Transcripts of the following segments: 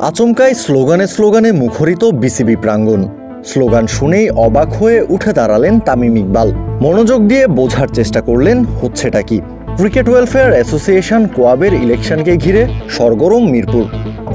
আচমকাই স্লোগানে স্লোগানে মুখরিত বিসিবি প্রাঙ্গণ। স্লোগান শুনেই অবাক হয়ে উঠে দাঁড়ালেন তামিম ইকবাল। মনোযোগ দিয়ে বোঝার চেষ্টা করলেন হচ্ছেটা কি। ক্রিকেট ওয়েলফেয়ার অ্যাসোসিয়েশন কোয়াবের ইলেকশনকে ঘিরে সরগরম মিরপুর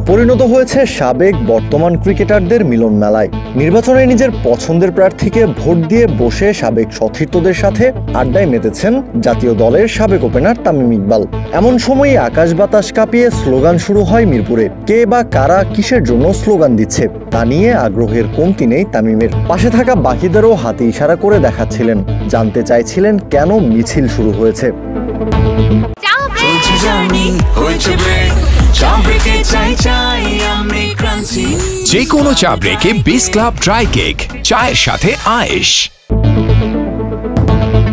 পরিণত হয়েছে সাবেক বর্তমান ক্রিকেটারদের মিলন মেলায়। নির্বাচনে নিজের পছন্দের প্রার্থীকে ভোট দিয়ে বসে সাবেক সতীর্থদের সাথে আড্ডায় মেতেছেন জাতীয় দলের সাবেক ওপেনার তামিম ইকবাল। এমন সময়ই আকাশ বাতাস কাঁপিয়ে স্লোগান শুরু হয় মিরপুরে। কে বা কারা কিসের জন্য স্লোগান দিচ্ছে তা নিয়ে আগ্রহের কমতি নেই তামিমের। পাশে থাকা বাকিদেরও হাতে ইশারা করে দেখাচ্ছিলেন, জানতে চাইছিলেন কেন মিছিল শুরু হয়েছে। যে কোনো চা ব্রেকে বিস ক্লাব ড্রাই কেক, চায়ের সাথে আয়েশ।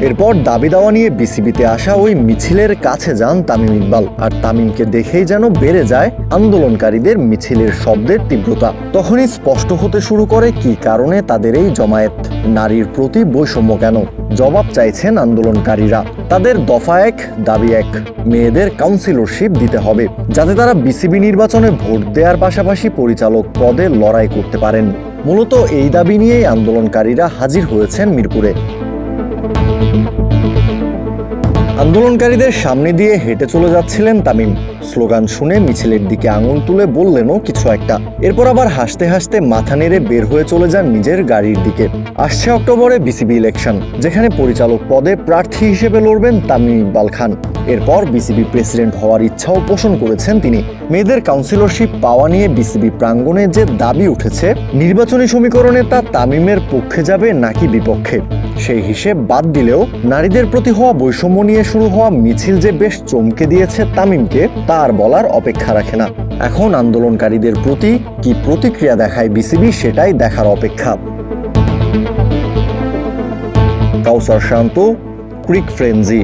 এরপর দাবি দাওয়া নিয়ে বিসিবিতে আসা ওই মিছিলের কাছে যান তামিম ইকবাল। আর তামিমকে দেখেই যেন বেড়ে যায় আন্দোলনকারীদের মিছিলের শব্দের তীব্রতা। তখনই স্পষ্ট হতে শুরু করে কি কারণে তাদের এই জমায়েত। নারীর প্রতি বৈষম্য কেন, জবাব চাইছেন আন্দোলনকারীরা। তাদের দফা এক, দাবি এক, মেয়েদের কাউন্সিলরশিপ দিতে হবে, যাতে তারা বিসিবি নির্বাচনে ভোট দেওয়ার পাশাপাশি পরিচালক পদে লড়াই করতে পারেন। মূলত এই দাবি নিয়েই আন্দোলনকারীরা হাজির হয়েছেন মিরপুরে। আন্দোলনকারীদের সামনে দিয়ে হেঁটে চলে যাচ্ছিলেন তামিম। স্লোগান শুনে মিছিলের দিকে আঙুল তুলে বললেনও কিছু একটা। এরপর আবার হাসতে হাসতে মাথা নেড়ে বের হয়ে চলে যান নিজের গাড়ির দিকে। আসছে অক্টোবরে বিসিবি ইলেকশন, যেখানে পরিচালক পদে প্রার্থী হিসেবে লড়বেন তামিম ইকবাল খান। এরপর বিসিবি প্রেসিডেন্ট হওয়ার ইচ্ছাও পোষণ করেছেন তিনি। মেয়েদের কাউন্সিলরশিপ পাওয়া নিয়ে বিসিবি প্রাঙ্গণে যে দাবি উঠেছে, নির্বাচনী সমীকরণে তা তামিমের পক্ষে যাবে নাকি বিপক্ষে সেই হিসেব বাদ দিলেও নারীদের প্রতি হওয়া বৈষম্য নিয়ে শুরু হওয়া মিছিল যে বেশ চমকে দিয়েছে তামিমকে, তা আর বলার অপেক্ষা রাখে না। এখন আন্দোলনকারীদের প্রতি কি প্রতিক্রিয়া দেখায় বিসিবি, সেটাই দেখার অপেক্ষা। কাউসার শান্ত, ক্রিক ফ্রেঞ্জি।